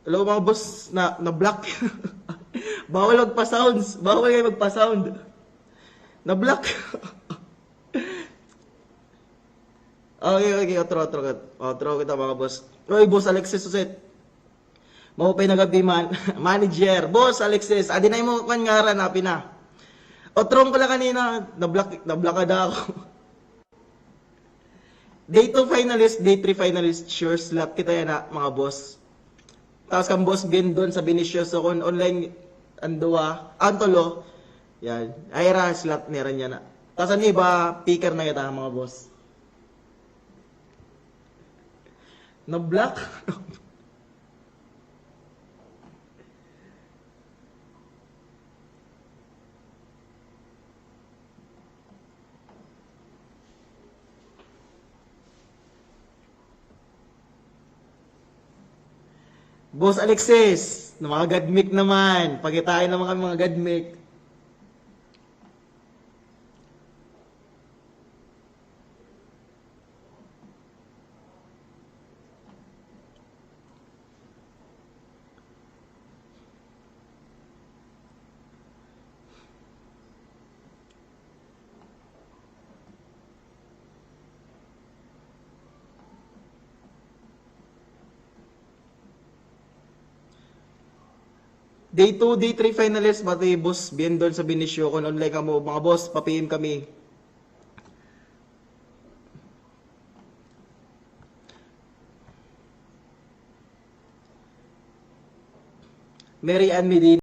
Hello mga boss, na-block. Bawal magpa-sounds. Bawal kayo magpa-sound. Na-block. Okay. Otro kita mga boss. Oy, boss Alexis Uset. Maupay na gabi man. Manager. Boss Alexis. Adi na mo kan nga hanapin na. Otrong ko lang kanina. Na-block ka ako. Day 2 finalist, day 3 finalist. Sure slot kita yan na mga boss. Tapos kang boss bin doon sa Vinicius. So kung online anduwa, antolo. Yan. Ayra slot nira niya na. Tapos ano iba, picker na kita mga boss. Na-block? Boss Alexis, ng mga gadmik naman. Pagitain naman kami mga gadmik. Day 2, day 3 finalist, pati boss, bien doon sa Benicio. Kung online ka mo, mga boss, pa-PM kami. Mary Ann Medina.